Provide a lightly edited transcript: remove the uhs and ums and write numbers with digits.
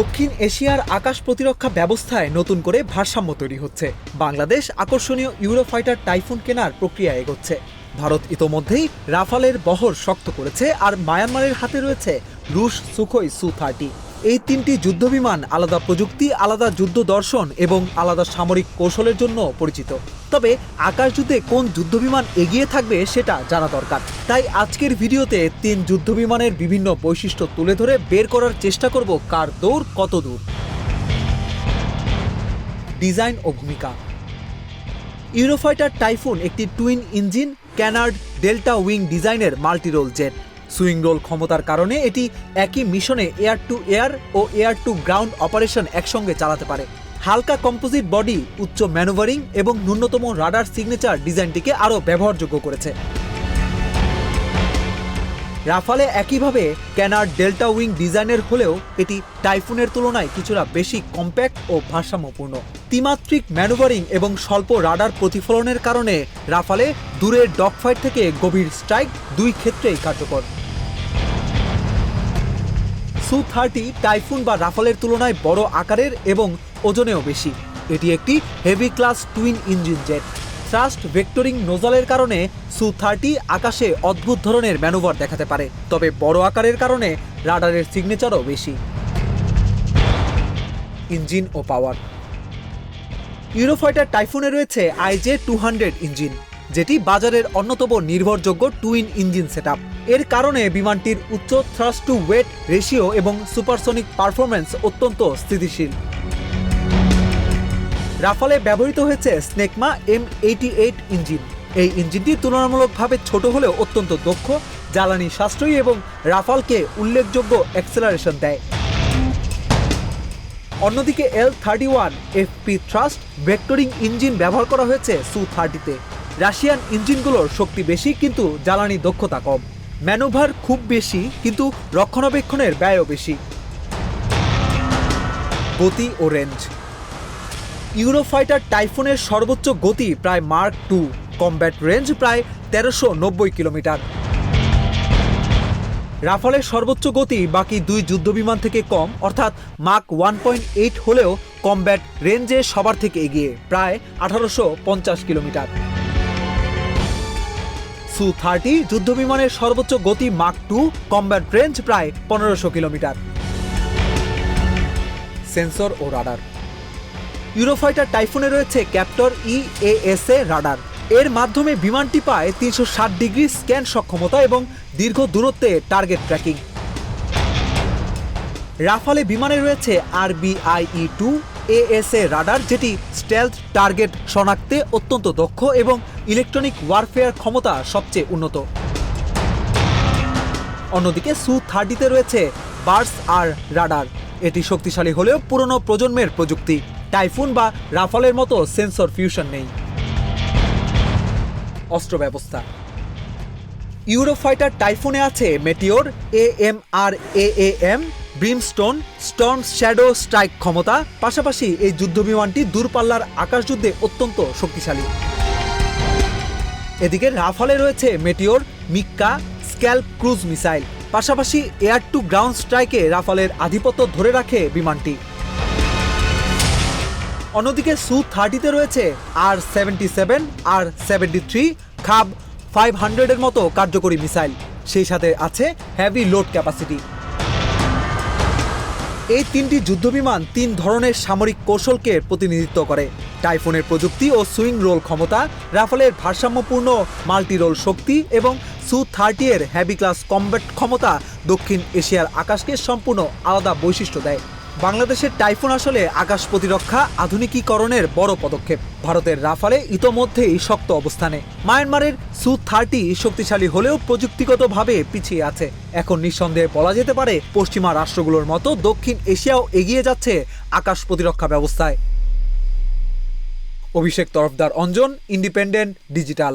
দক্ষিণ এশিয়ার আকাশ প্রতিরক্ষা ব্যবস্থায় নতুন করে ভারসাম্য তৈরি হচ্ছে। বাংলাদেশ আকর্ষণীয় ইউরোফাইটার টাইফুন কেনার প্রক্রিয়া এগোচ্ছে। ভারত ইতোমধ্যেই রাফালের বহর শক্ত করেছে, আর মায়ানমারের হাতে রয়েছে রুশ সুখোই সু-30। এই তিনটি যুদ্ধবিমান আলাদা প্রযুক্তি, আলাদা যুদ্ধ দর্শন এবং আলাদা সামরিক কৌশলের জন্য পরিচিত। তবে আকাশযুদ্ধে কোন যুদ্ধবিমান এগিয়ে থাকবে সেটা জানা দরকার। তাই আজকের ভিডিওতে তিন যুদ্ধবিমানের বিভিন্ন বৈশিষ্ট্য তুলে ধরে বের করার চেষ্টা করব কার দৌড় কত দূর। ডিজাইন ও ভূমিকা। ইউরোফাইটার টাইফুন একটি twin engine canard delta wing ডিজাইনের মাল্টিরোল জেট। সুইং রোল ক্ষমতার কারণে এটি একই মিশনে এয়ার টু এয়ার ও এয়ার টু গ্রাউন্ড অপারেশন একসঙ্গে চালাতে পারে। হালকা কম্পোজিট বডি, উচ্চ ম্যানুভারিং এবং ন্যূনতম রাডার সিগনেচার ডিজাইনটিকে আরও ব্যবহারযোগ্য করেছে। রাফালে একইভাবে ক্যানার্ড ডেল্টা উইং ডিজাইনের হলেও এটি টাইফুনের তুলনায় কিছুটা বেশি কম্প্যাক্ট ও ভারসাম্যপূর্ণ। ত্রিমাত্রিক ম্যানুভারিং এবং স্বল্প রাডার প্রতিফলনের কারণে রাফালে দূরের ডগফাইট থেকে গভীর স্ট্রাইক দুই ক্ষেত্রেই কার্যকর। সু-30 টাইফুন বা রাফালের তুলনায় বড় আকারের এবং ওজনেও বেশি। এটি একটি heavy class twin engine jet. Thrust vectoring নোজালের কারণে সু-30 আকাশে অদ্ভুত ধরনের ম্যানুভার দেখাতে পারে, তবে বড় আকারের কারণে রাডারের সিগনেচারও বেশি। ইঞ্জিন ও পাওয়ার। ইউরোফাইটার টাইফুনে রয়েছে IJ-200 ইঞ্জিন, যেটি বাজারের অন্যতম নির্ভরযোগ্য টুইন ইঞ্জিন সেটআপ। এর কারণে বিমানটির উচ্চ থ্রাস্ট টু ওয়েট রেশিও এবং সুপারসনিক পারফরম্যান্স অত্যন্ত স্থিতিশীল। রাফালে ব্যবহৃত হয়েছে স্নেকমা M88 ইঞ্জিন। এই ইঞ্জিনটি তুলনামূলকভাবে ছোট হলেও অত্যন্ত দক্ষ, জ্বালানি সাশ্রয়ী এবং রাফালকে উল্লেখযোগ্য অ্যাক্সেলারেশন দেয়। অন্যদিকে L-31 FP thrust vectoring engine ব্যবহার করা হয়েছে সু-30-তে। রাশিয়ান ইঞ্জিনগুলোর শক্তি বেশি কিন্তু জ্বালানি দক্ষতা কম। ম্যানুভার খুব বেশি কিন্তু রক্ষণাবেক্ষণের ব্যয়ও বেশি। গতি ও রেঞ্জ। ইউরোফাইটার টাইফুনের সর্বোচ্চ গতি প্রায় মার্ক 2, কমব্যাট রেঞ্জ প্রায় 1390 কিলোমিটার। রাফালের সর্বোচ্চ গতি বাকি দুই যুদ্ধবিমান থেকে কম, অর্থাৎ মাক 1.8 হলেও কমব্যাট রেঞ্জে সবার থেকে এগিয়ে, প্রায় 1850 কিলোমিটার। সু-30 যুদ্ধবিমানের সর্বোচ্চ গতি মাক 2, কমব্যাট রেঞ্জ প্রায় 1500 কিলোমিটার। সেন্সর ও রাডার। ইউরোফাইটার টাইফুনে রয়েছে ক্যাপ্টর EASA রাডার। এর মাধ্যমে বিমানটি পায় 360 ডিগ্রি স্ক্যান সক্ষমতা এবং দীর্ঘ দূরত্বে টার্গেট ট্র্যাকিং। রাফালে বিমানে রয়েছে RBIE-2 ASA রাডার, যেটি স্টেলথ টার্গেট শনাক্তে অত্যন্ত দক্ষ এবং ইলেকট্রনিক ওয়ারফেয়ার ক্ষমতা সবচেয়ে উন্নত। অন্যদিকে সু-30-তে রয়েছে বার্স আর রাডার। এটি শক্তিশালী হলেও পুরনো প্রজন্মের প্রযুক্তি। টাইফুন বা রাফালের মতো সেন্সর ফিউশন নেই। অস্ত্র ব্যবস্থা। ইউরোফাইটার টাইফুনে আছে Meteor, AMR-AAM, brimstone, Sturm shadow strike ক্ষমতা। পাশাপাশি এই যুদ্ধবিমানটি দূরপাল্লার আকাশযুদ্ধে অত্যন্ত শক্তিশালী। এদিকে রাফালে রয়েছে মেটিওর, মিক্কা, স্ক্যাল্প ক্রুজ মিসাইল। পাশাপাশি এয়ার টু গ্রাউন্ড স্ট্রাইকে রাফালের আধিপত্য ধরে রাখে বিমানটি। অন্যদিকে সু-30-তে রয়েছে R-77, R-73, খাব 500-এর মতো কার্যকরী মিসাইল। সেই সাথে আছে হেভি লোড ক্যাপাসিটি। এই তিনটি যুদ্ধবিমান তিন ধরনের সামরিক কৌশলকে প্রতিনিধিত্ব করে। টাইফুনের প্রযুক্তি ও সুইং রোল ক্ষমতা, রাফালের ভারসাম্যপূর্ণ মাল্টিরোল শক্তি এবং সু-30-এর হেভি ক্লাস কমব্যাট ক্ষমতা দক্ষিণ এশিয়ার আকাশকে সম্পূর্ণ আলাদা বৈশিষ্ট্য দেয়। বাংলাদেশের টাইফুন আসলে আকাশ প্রতিরক্ষা আধুনিকীকরণের বড় পদক্ষেপ। ভারতের রাফালে ইতোমধ্যেই শক্ত অবস্থানে। মায়ানমারের সু-30 শক্তিশালী হলেও প্রযুক্তিগতভাবে পিছিয়ে আছে। এখন নিঃসন্দেহে বলা যেতে পারে পশ্চিমা রাষ্ট্রগুলোর মতো দক্ষিণ এশিয়াও এগিয়ে যাচ্ছে আকাশ প্রতিরক্ষা ব্যবস্থায়। অভিষেক তরফদার অঞ্জন, ইন্ডিপেন্ডেন্ট ডিজিটাল।